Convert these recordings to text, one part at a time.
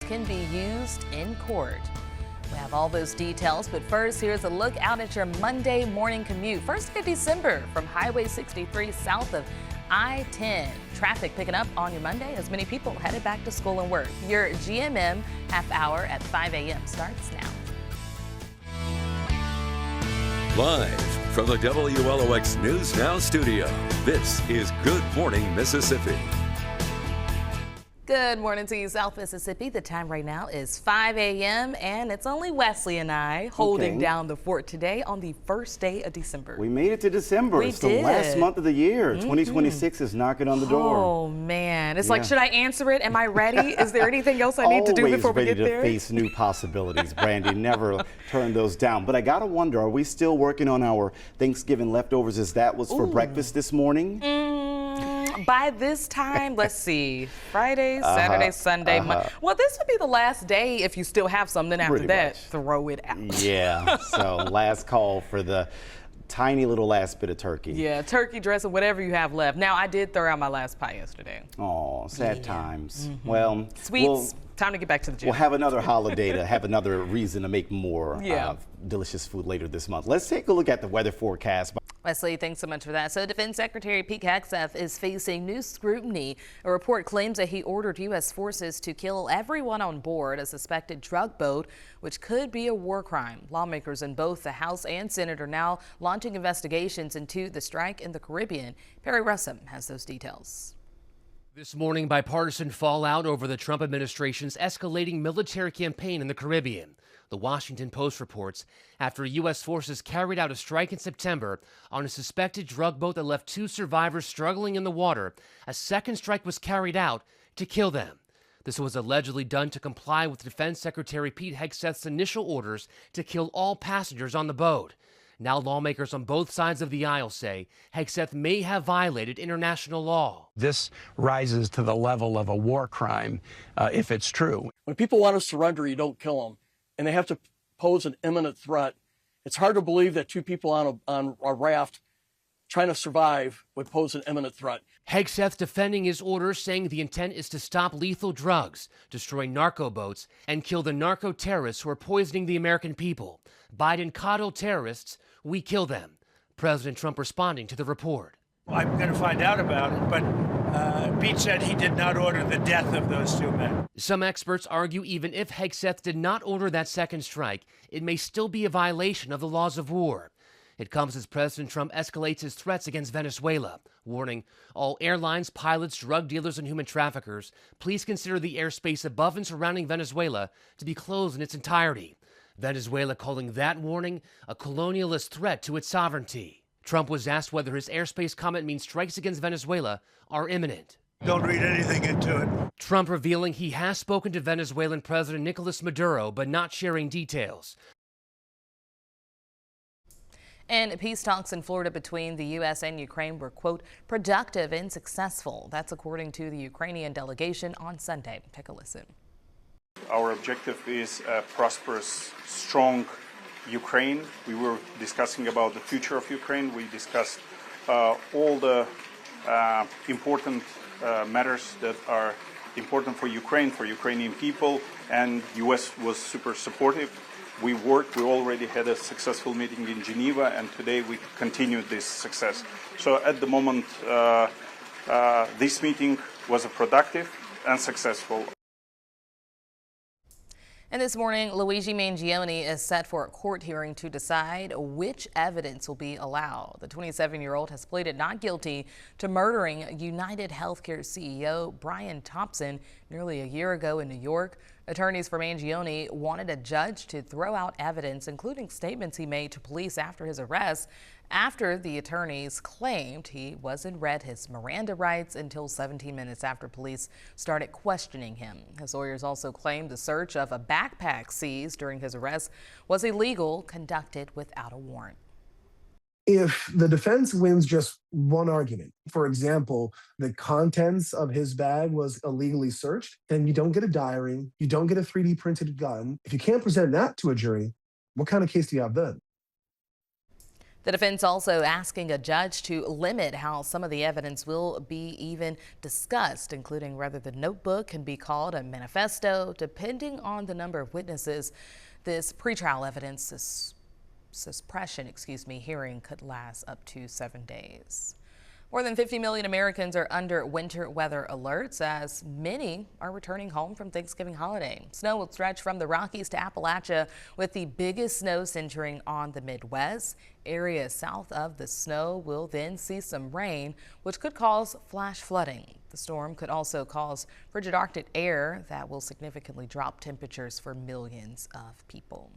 can be used in court. We have all those details, but first, here's a look out at your Monday morning commute. First day of December from Highway 63 south of I-10. Traffic picking up on your Monday as many people headed back to school and work. Your GMM half hour at 5 a.m. starts now. Live from the WLOX News Now studio, this is Good Morning Mississippi. Good morning to you, South Mississippi. The time right now is 5 a.m. and it's only Wesley and I holding down the fort today on the first day of December. We made it to December. It's the last month of the year. 2026 is knocking on the door. Oh man, it's like, should I answer it? Am I ready? Is there anything else I need to do before we get there? Always ready to face new possibilities, Brandy. Never turn those down. But I gotta wonder, are we still working on our Thanksgiving leftovers as that was for breakfast this morning? By this time, let's see, Friday, Saturday, Sunday, Monday. Well, this would be the last day if you still have something. After Pretty that, much. throw it out. Yeah, so last call for the tiny little last bit of turkey. Yeah, turkey dressing, whatever you have left. Now, I did throw out my last pie yesterday. Oh, sad times. Well, sweets, time to get back to the gym. We'll have another holiday to have another reason to make more delicious food later this month. Let's take a look at the weather forecast. Wesley, thanks so much for that. So Defense Secretary Pete Hegseth is facing new scrutiny. A report claims that he ordered U.S. forces to kill everyone on board a suspected drug boat, which could be a war crime. Lawmakers in both the House and Senate are now launching investigations into the strike in the Caribbean. Perry Russum has those details. This morning, bipartisan fallout over the Trump administration's escalating military campaign in the Caribbean. The Washington Post reports after U.S. forces carried out a strike in September on a suspected drug boat that left 2 survivors struggling in the water, a second strike was carried out to kill them. This was allegedly done to comply with Defense Secretary Pete Hegseth's initial orders to kill all passengers on the boat. Now lawmakers on both sides of the aisle say Hegseth may have violated international law. This rises to the level of a war crime if it's true. When people want to surrender, you don't kill them, and they have to pose an imminent threat. It's hard to believe that 2 people on a raft trying to survive would pose an imminent threat. Hegseth defending his orders, saying the intent is to stop lethal drugs, destroy narco boats, and kill the narco terrorists who are poisoning the American people. Biden coddled terrorists, we kill them. President Trump responding to the report. I'm going to find out about it, but Pete said he did not order the death of those 2 men. Some experts argue even if Hegseth did not order that second strike, it may still be a violation of the laws of war. It comes as President Trump escalates his threats against Venezuela, warning all airlines, pilots, drug dealers, and human traffickers, please consider the airspace above and surrounding Venezuela to be closed in its entirety. Venezuela calling that warning a colonialist threat to its sovereignty. Trump was asked whether his airspace comment means strikes against Venezuela are imminent. Don't read anything into it. Trump revealing he has spoken to Venezuelan President Nicolas Maduro, but not sharing details. And peace talks in Florida between the U.S. and Ukraine were, quote, productive and successful. That's according to the Ukrainian delegation on Sunday. Take a listen. Our objective is a prosperous, strong Ukraine. We were discussing about the future of Ukraine. We discussed all the important matters that are important for Ukraine, for Ukrainian people, and U.S. was super supportive. We already had a successful meeting in Geneva, and today we continued this success. So at the moment, this meeting was a productive and successful. And this morning, Luigi Mangione is set for a court hearing to decide which evidence will be allowed. The 27-year-old has pleaded not guilty to murdering United Healthcare CEO Brian Thompson nearly a year ago in New York. Attorneys for Mangione wanted a judge to throw out evidence, including statements he made to police after his arrest, after the attorneys claimed he wasn't read his Miranda rights until 17 minutes after police started questioning him. His lawyers also claimed the search of a backpack seized during his arrest was illegal, conducted without a warrant. If the defense wins just one argument, for example, the contents of his bag was illegally searched, then you don't get a diary, you don't get a 3D printed gun. If you can't present that to a jury, what kind of case do you have then? The defense also asking a judge to limit how some of the evidence will be even discussed, including whether the notebook can be called a manifesto, depending on the number of witnesses. This pretrial evidence suppression hearing could last up to 7 days. More than 50 million Americans are under winter weather alerts as many are returning home from Thanksgiving holiday. Snow will stretch from the Rockies to Appalachia, with the biggest snow centering on the Midwest. Areas south of the snow will then see some rain, which could cause flash flooding. The storm could also cause frigid Arctic air that will significantly drop temperatures for millions of people.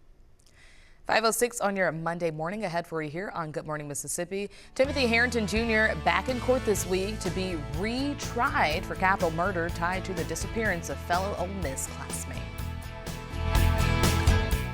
5:06 on your Monday morning. Ahead for you here on Good Morning Mississippi. Timothy Harrington Jr. back in court this week to be retried for capital murder tied to the disappearance of fellow Ole Miss classmate.